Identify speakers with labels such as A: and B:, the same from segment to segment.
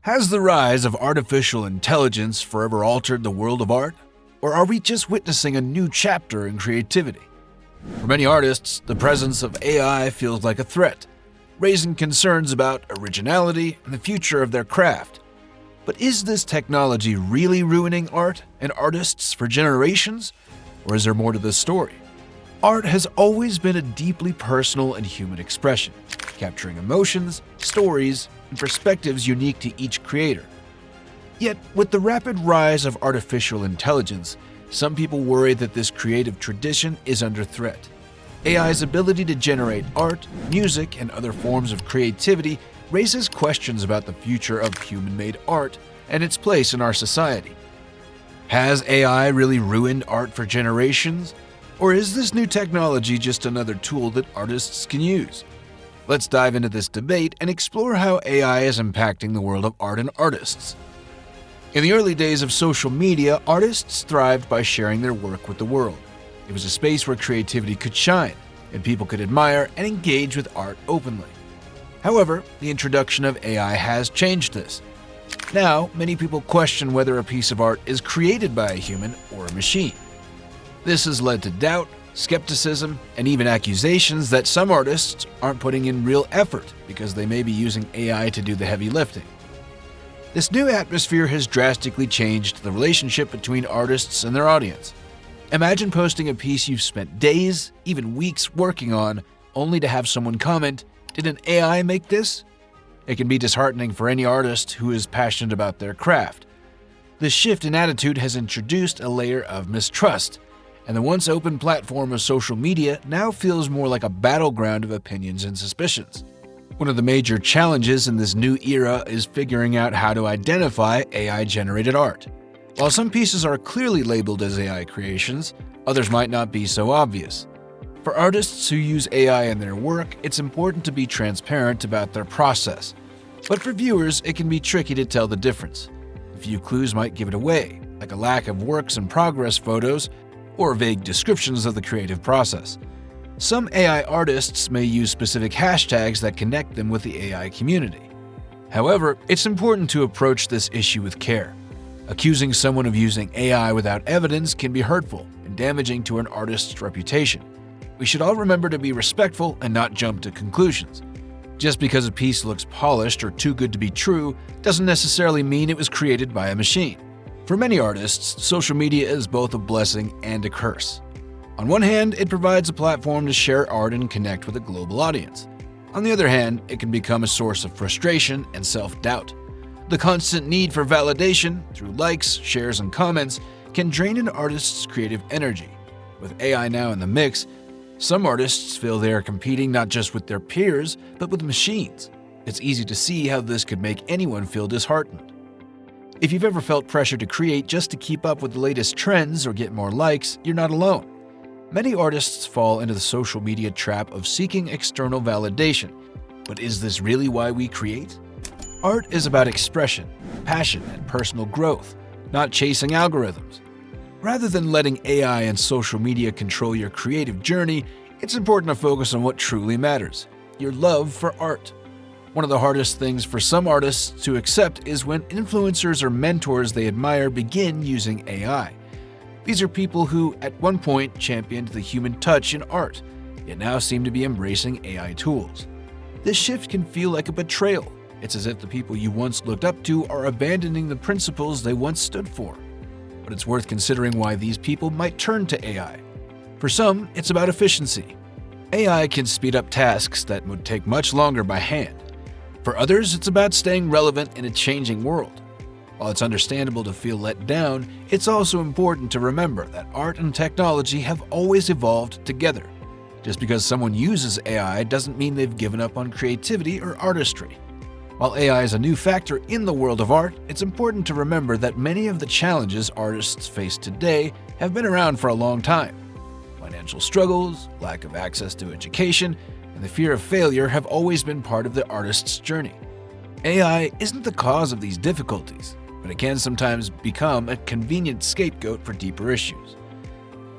A: Has the rise of artificial intelligence forever altered the world of art? Or are we just witnessing a new chapter in creativity? For many artists, the presence of AI feels like a threat, raising concerns about originality and the future of their craft. But is this technology really ruining art and artists for generations? Or is there more to this story? Art has always been a deeply personal and human expression, capturing emotions, stories, and perspectives unique to each creator. Yet, with the rapid rise of artificial intelligence, some people worry that this creative tradition is under threat. AI's ability to generate art, music, and other forms of creativity raises questions about the future of human-made art and its place in our society. Has AI really ruined art for generations? Or is this new technology just another tool that artists can use? Let's dive into this debate and explore how AI is impacting the world of art and artists. In the early days of social media, artists thrived by sharing their work with the world. It was a space where creativity could shine, and people could admire and engage with art openly. However, the introduction of AI has changed this. Now, many people question whether a piece of art is created by a human or a machine. This has led to doubt, skepticism, and even accusations that some artists aren't putting in real effort because they may be using AI to do the heavy lifting. This new atmosphere has drastically changed the relationship between artists and their audience. Imagine posting a piece you've spent days, even weeks working on, only to have someone comment, "Did an AI make this?" It can be disheartening for any artist who is passionate about their craft. This shift in attitude has introduced a layer of mistrust, and the once open platform of social media now feels more like a battleground of opinions and suspicions. One of the major challenges in this new era is figuring out how to identify AI-generated art. While some pieces are clearly labeled as AI creations, others might not be so obvious. For artists who use AI in their work, it's important to be transparent about their process. But for viewers, it can be tricky to tell the difference. A few clues might give it away, like a lack of works in progress photos or vague descriptions of the creative process. Some AI artists may use specific hashtags that connect them with the AI community. However, it's important to approach this issue with care. Accusing someone of using AI without evidence can be hurtful and damaging to an artist's reputation. We should all remember to be respectful and not jump to conclusions. Just because a piece looks polished or too good to be true doesn't necessarily mean it was created by a machine. For many artists, social media is both a blessing and a curse. On one hand, it provides a platform to share art and connect with a global audience. On the other hand, it can become a source of frustration and self-doubt. The constant need for validation, through likes, shares, and comments, can drain an artist's creative energy. With AI now in the mix, some artists feel they are competing not just with their peers, but with machines. It's easy to see how this could make anyone feel disheartened. If you've ever felt pressure to create just to keep up with the latest trends or get more likes, you're not alone. Many artists fall into the social media trap of seeking external validation. But is this really why we create? Art is about expression, passion, and personal growth, not chasing algorithms. Rather than letting AI and social media control your creative journey, it's important to focus on what truly matters: your love for art. One of the hardest things for some artists to accept is when influencers or mentors they admire begin using AI. These are people who, at one point, championed the human touch in art, yet now seem to be embracing AI tools. This shift can feel like a betrayal. It's as if the people you once looked up to are abandoning the principles they once stood for. But it's worth considering why these people might turn to AI. For some, it's about efficiency. AI can speed up tasks that would take much longer by hand. For others, it's about staying relevant in a changing world. While it's understandable to feel let down, it's also important to remember that art and technology have always evolved together. Just because someone uses AI doesn't mean they've given up on creativity or artistry. While AI is a new factor in the world of art, it's important to remember that many of the challenges artists face today have been around for a long time. Financial struggles, lack of access to education, and the fear of failure have always been part of the artist's journey. AI isn't the cause of these difficulties, but it can sometimes become a convenient scapegoat for deeper issues.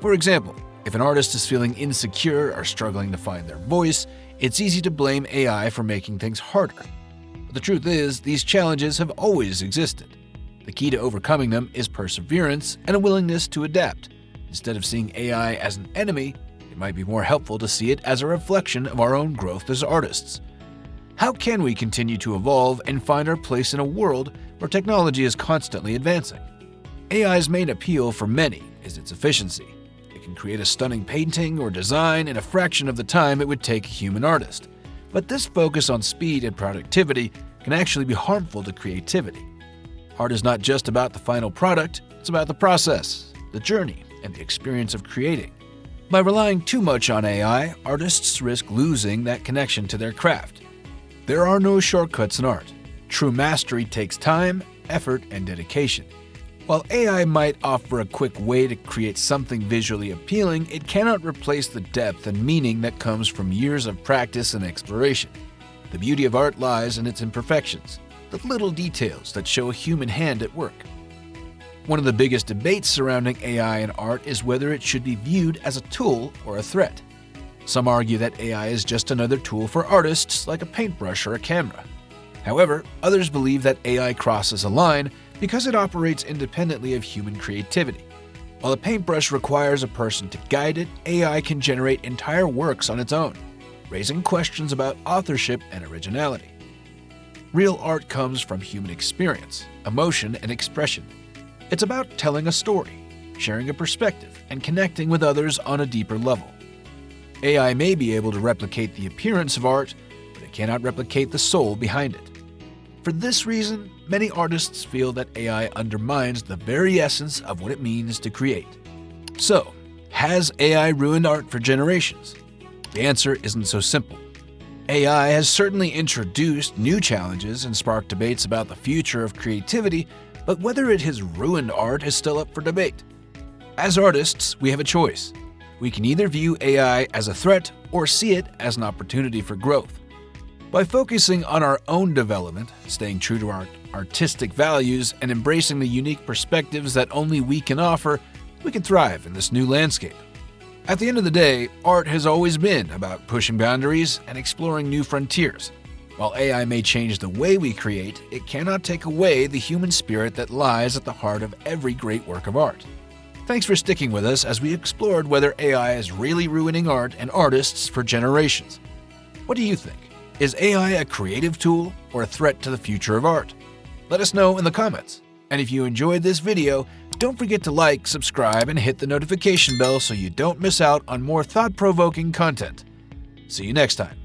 A: For example, if an artist is feeling insecure or struggling to find their voice, it's easy to blame AI for making things harder. But The truth is, these challenges have always existed. The key to overcoming them is perseverance and a willingness to adapt. Instead of seeing AI as an enemy, it might be more helpful to see it as a reflection of our own growth as artists. How can we continue to evolve and find our place in a world where technology is constantly advancing? AI's main appeal for many is its efficiency. It can create a stunning painting or design in a fraction of the time it would take a human artist. But this focus on speed and productivity can actually be harmful to creativity. Art is not just about the final product, it's about the process, the journey, and the experience of creating. By relying too much on AI, artists risk losing that connection to their craft. There are no shortcuts in art. True mastery takes time, effort, and dedication. While AI might offer a quick way to create something visually appealing, it cannot replace the depth and meaning that comes from years of practice and exploration. The beauty of art lies in its imperfections, the little details that show a human hand at work. One of the biggest debates surrounding AI in art is whether it should be viewed as a tool or a threat. Some argue that AI is just another tool for artists like a paintbrush or a camera. However, others believe that AI crosses a line because it operates independently of human creativity. While a paintbrush requires a person to guide it, AI can generate entire works on its own, raising questions about authorship and originality. Real art comes from human experience, emotion, and expression. It's about telling a story, sharing a perspective, and connecting with others on a deeper level. AI may be able to replicate the appearance of art, but it cannot replicate the soul behind it. For this reason, many artists feel that AI undermines the very essence of what it means to create. So, has AI ruined art for generations? The answer isn't so simple. AI has certainly introduced new challenges and sparked debates about the future of creativity, but whether it has ruined art is still up for debate. As artists, we have a choice. We can either view AI as a threat or see it as an opportunity for growth. By focusing on our own development, staying true to our artistic values, and embracing the unique perspectives that only we can offer, we can thrive in this new landscape. At the end of the day, art has always been about pushing boundaries and exploring new frontiers. While AI may change the way we create, it cannot take away the human spirit that lies at the heart of every great work of art. Thanks for sticking with us as we explored whether AI is really ruining art and artists for generations. What do you think? Is AI a creative tool or a threat to the future of art? Let us know in the comments. And if you enjoyed this video, don't forget to like, subscribe, and hit the notification bell so you don't miss out on more thought-provoking content. See you next time.